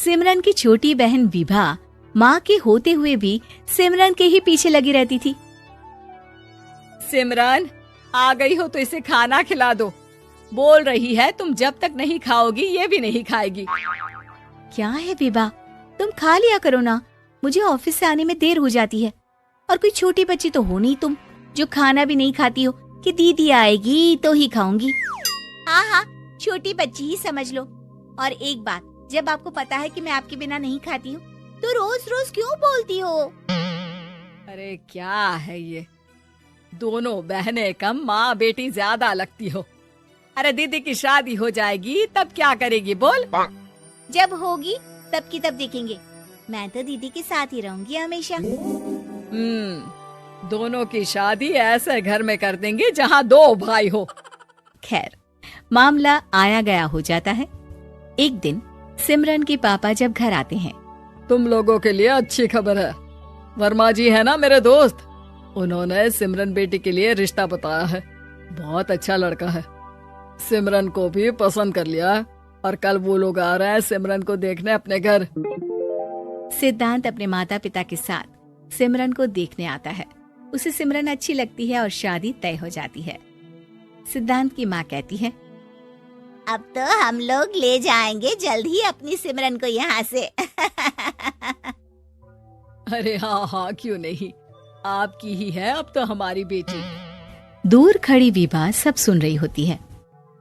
सिमरन की छोटी बहन विभा माँ के होते हुए भी सिमरन के ही पीछे लगी रहती थी। सिमरन, आ गई हो तो इसे खाना खिला दो। बोल रही है तुम जब तक नहीं खाओगी ये भी नहीं खाएगी। क्या है विभा, तुम खा लिया करो ना, मुझे ऑफिस से आने में देर हो जाती है। और कोई छोटी बच्ची तो हो नहीं तुम जो खाना भी नहीं खाती हो कि दीदी आएगी तो ही खाऊंगी। हाँ हाँ, छोटी बच्ची ही समझ लो। और एक बात, जब आपको पता है कि मैं आपके बिना नहीं खाती हूँ तो रोज रोज क्यों बोलती हो? अरे क्या है ये, दोनों बहनें कम माँ बेटी ज्यादा लगती हो। अरे दीदी की शादी हो जाएगी तब क्या करेगी बोल? जब होगी तब की तब देखेंगे। मैं तो दीदी के साथ ही रहूंगी हमेशा। दोनों की शादी ऐसे घर में कर देंगे जहाँ दो भाई हो। खैर, मामला आया गया हो जाता है। एक दिन सिमरन के पापा जब घर आते हैं, तुम लोगों के लिए अच्छी खबर है। वर्मा जी है ना मेरे दोस्त, उन्होंने सिमरन बेटी के लिए रिश्ता बताया है। बहुत अच्छा लड़का है, सिमरन को भी पसंद कर लिया है और कल वो लोग आ रहे हैं सिमरन को देखने अपने घर। सिद्धांत अपने माता पिता के साथ सिमरन को देखने आता है। उसे सिमरन अच्छी लगती है और शादी तय हो जाती है। सिद्धांत की माँ कहती है, अब तो हम लोग ले जाएंगे जल्द ही अपनी सिमरन को यहाँ से। अरे हाँ हाँ, क्यों नहीं, आपकी ही है अब तो हमारी बेटी। दूर खड़ी विभा सब सुन रही होती है।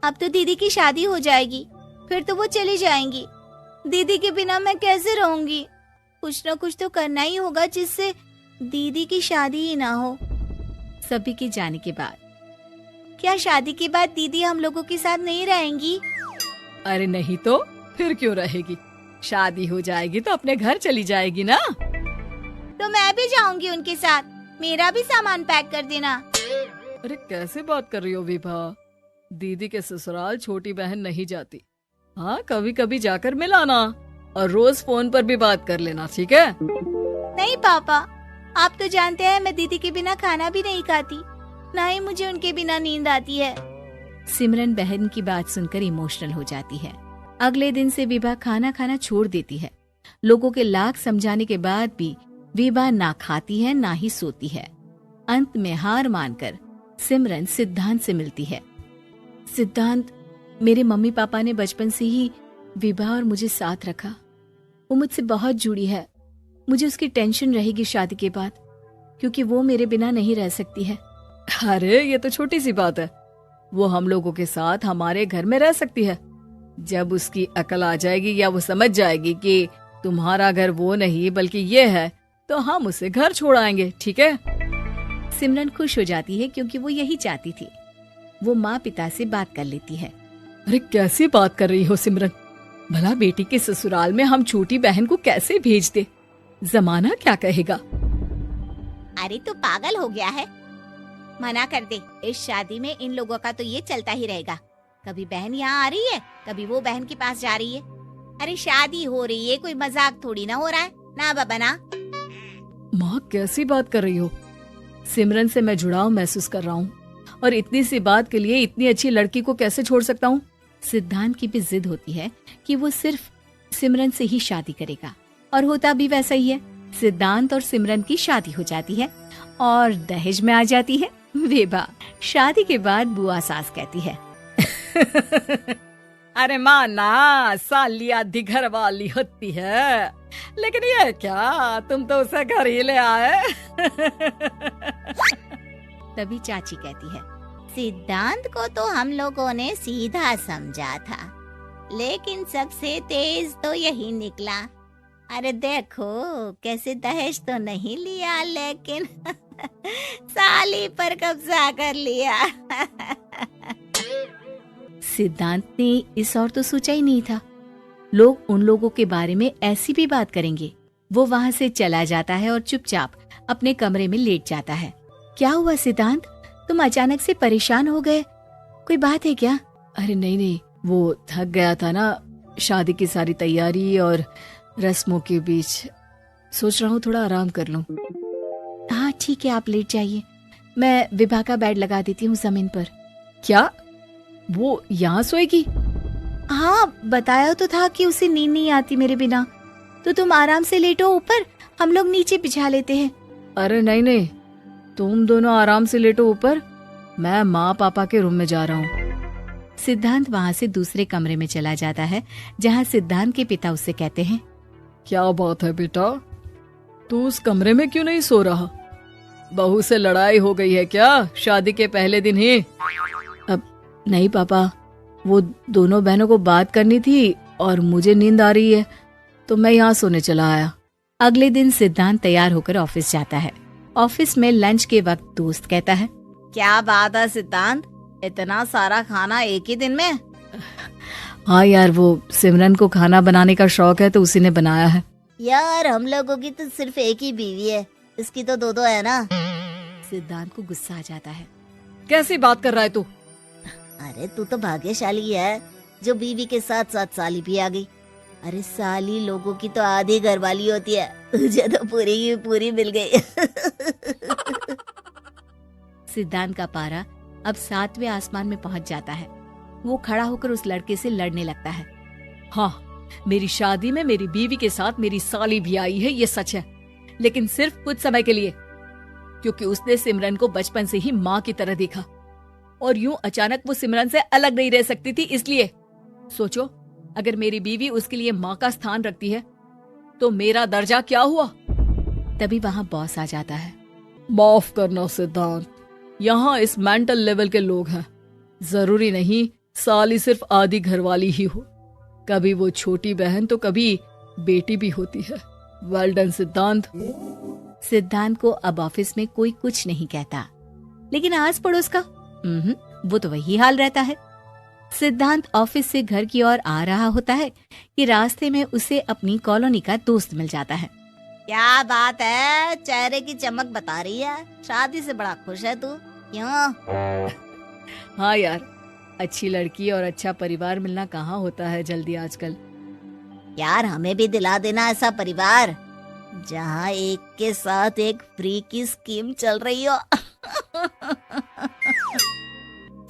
अब तो दीदी की शादी हो जाएगी, फिर तो वो चली जाएंगी। दीदी के बिना मैं कैसे रहूंगी? कुछ न कुछ तो करना ही होगा जिससे दीदी की शादी ही ना हो। सभी के जाने के बाद क्या शादी के बाद दीदी हम लोगों के साथ नहीं रहेंगी? अरे नहीं तो फिर क्यों रहेगी, शादी हो जाएगी तो अपने घर चली जाएगी ना। तो मैं भी जाऊंगी उनके साथ, मेरा भी सामान पैक कर देना। अरे कैसे बात कर रही हो विभा, दीदी के ससुराल छोटी बहन नहीं जाती। हाँ, कभी कभी जाकर मिलाना और रोज फोन पर भी बात कर लेना, ठीक है? नहीं पापा, आप तो जानते हैं मैं दीदी के बिना खाना भी नहीं खाती, ना ही मुझे उनके बिना नींद आती है। सिमरन बहन की बात सुनकर इमोशनल हो जाती है। अगले दिन से विभा खाना खाना छोड़ देती है। लोगों के लाख समझाने के बाद भी विभा ना खाती है ना ही सोती है। अंत में हार मानकर सिमरन सिद्धांत से मिलती है। सिद्धांत, मेरे मम्मी पापा ने बचपन से ही विभा और मुझे साथ रखा। वो मुझसे बहुत जुड़ी है। मुझे उसकी टेंशन रहेगी शादी के बाद, क्योंकि वो मेरे बिना नहीं रह सकती है। अरे ये तो छोटी सी बात है, वो हम लोगों के साथ हमारे घर में रह सकती है। जब उसकी अकल आ जाएगी या वो समझ जाएगी कि तुम्हारा घर वो नहीं बल्कि ये है, तो हम उसे घर छोड़ आएंगे, ठीक है? सिमरन खुश हो जाती है क्योंकि वो यही चाहती थी। वो माँ पिता से बात कर लेती है। अरे कैसी बात कर रही हो सिमरन, भला बेटी के ससुराल में हम छोटी बहन को कैसे भेज दे? जमाना क्या कहेगा? अरे तो पागल हो गया है, मना कर दे। इस शादी में इन लोगों का तो ये चलता ही रहेगा। कभी बहन यहाँ आ रही है, कभी वो बहन के पास जा रही है। अरे शादी हो रही है, कोई मजाक थोड़ी ना हो रहा है ना बाबा ना। माँ कैसी बात कर रही हो? सिमरन से मैं जुड़ाव महसूस कर रहा हूँ और इतनी सी बात के लिए इतनी अच्छी लड़की को कैसे छोड़ सकता हूँ? सिद्धांत की भी जिद होती है कि वो सिर्फ सिमरन से ही शादी करेगा, और होता भी वैसा ही है। सिद्धांत और सिमरन की शादी हो जाती है और दहेज में आ जाती है विभा। शादी के बाद बुआ सास कहती है, अरे माँ ना, सालिया दिघर वाली होती है, लेकिन ये क्या, तुम तो उसे घर ही ले आए। तभी चाची कहती है, सिद्धांत को तो हम लोगों ने सीधा समझा था, लेकिन सबसे तेज तो यही निकला। अरे देखो कैसे दहेज तो नहीं लिया, लेकिन साली पर कब्जा कर लिया। सिद्धांत ने इस और तो सोचा ही नहीं था, लोग उन लोगों के बारे में ऐसी भी बात करेंगे। वो वहाँ से चला जाता है और चुपचाप अपने कमरे में लेट जाता है। क्या हुआ सिद्धांत, तुम अचानक से परेशान हो गए, कोई बात है क्या? अरे नहीं, वो थक गया था ना, शादी की सारी तैयारी और रस्मों के बीच, सोच रहा हूँ थोड़ा आराम कर लूं। हाँ ठीक है, आप लेट जाइए, मैं विभा का बेड लगा देती हूँ जमीन पर। क्या वो यहाँ सोएगी? हाँ, बताया तो था कि उसे नींद नहीं आती मेरे बिना। तो तुम आराम से लेटो ऊपर, हम लोग नीचे बिछा लेते हैं। अरे नहीं नहीं, तुम दोनों आराम से लेटो ऊपर, मैं माँ पापा के रूम में जा रहा हूँ। सिद्धांत वहाँ से दूसरे कमरे में चला जाता है, जहाँ सिद्धांत के पिता उससे कहते हैं, क्या बात है बेटा, तू उस कमरे में क्यों नहीं सो रहा? बहू से लड़ाई हो गई है क्या शादी के पहले दिन ही? अब नहीं पापा, वो दोनों बहनों को बात करनी थी और मुझे नींद आ रही है तो मैं यहाँ सोने चला आया। अगले दिन सिद्धांत तैयार होकर ऑफिस जाता है। ऑफिस में लंच के वक्त दोस्त कहता है, क्या बात है सिद्धांत, इतना सारा खाना एक ही दिन में? हाँ यार, वो सिमरन को खाना बनाने का शौक है तो उसी ने बनाया है। यार हम लोगों की तो सिर्फ एक ही बीवी है, इसकी तो दो है ना। सिद्धांत को गुस्सा आ जाता है। कैसी बात कर रहा है तू? अरे तू तो भाग्यशाली है जो बीवी के साथ साथ साली भी आ गई। अरे साली लोगों की तो आधी घरवाली होती है, तुझे तो पूरी की पूरी मिल गई। सिद्धांत का पारा अब 7वें आसमान में पहुंच जाता है। वो खड़ा होकर उस लड़के से लड़ने लगता है। हाँ, मेरी शादी में मेरी बीवी के साथ मेरी साली भी आई है, ये सच है, लेकिन सिर्फ कुछ समय के लिए, क्योंकि उसने सिमरन को बचपन से ही माँ की तरह देखा और यूं अचानक वो सिमरन से अलग नहीं रह सकती थी। इसलिए सोचो, अगर मेरी बीवी उसके लिए माँ का स्थान रखती है तो मेरा दर्जा क्या हुआ? तभी वहाँ बॉस आ जाता है। माफ करना सिद्धांत, यहाँ इस मेंटल लेवल के लोग हैं। जरूरी नहीं साली सिर्फ आधी घरवाली ही हो, कभी वो छोटी बहन तो कभी बेटी भी होती है। वेल डन सिद्धांत। सिद्धांत को अब ऑफिस में कोई कुछ नहीं कहता, लेकिन आस पड़ोस का वो तो वही हाल रहता है। सिद्धांत ऑफिस से घर की ओर आ रहा होता है कि रास्ते में उसे अपनी कॉलोनी का दोस्त मिल जाता है। क्या बात है, चेहरे की चमक बता रही है, शादी से बड़ा खुश है तू, क्यों? हाँ यार, अच्छी लड़की और अच्छा परिवार मिलना कहाँ होता है जल्दी आजकल। यार हमें भी दिला देना ऐसा परिवार जहाँ एक के साथ एक फ्री की स्कीम चल रही हो।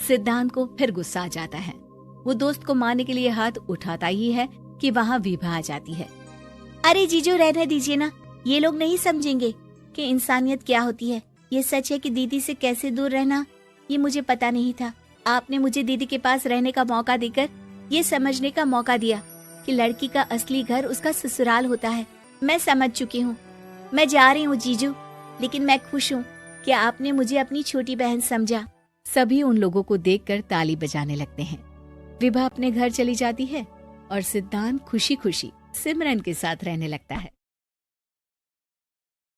सिद्धांत को फिर गुस्सा आ जाता है। वो दोस्त को मारने के लिए हाथ उठाता ही है कि वहाँ विभा आ जाती है। अरे जीजू, रहने दीजिए ना, ये लोग नहीं समझेंगे कि इंसानियत क्या होती है। ये सच है कि दीदी से कैसे दूर रहना ये मुझे पता नहीं था। आपने मुझे दीदी के पास रहने का मौका देकर ये समझने का मौका दिया कि लड़की का असली घर उसका ससुराल होता है। मैं समझ चुकी हूँ, मैं जा रही हूँ जीजू, लेकिन मैं खुश हूँ कि आपने मुझे अपनी छोटी बहन समझा। सभी उन लोगों को देखकर ताली बजाने लगते हैं। विभा अपने घर चली जाती है और सिद्धांत खुशी खुशी सिमरन के साथ रहने लगता है।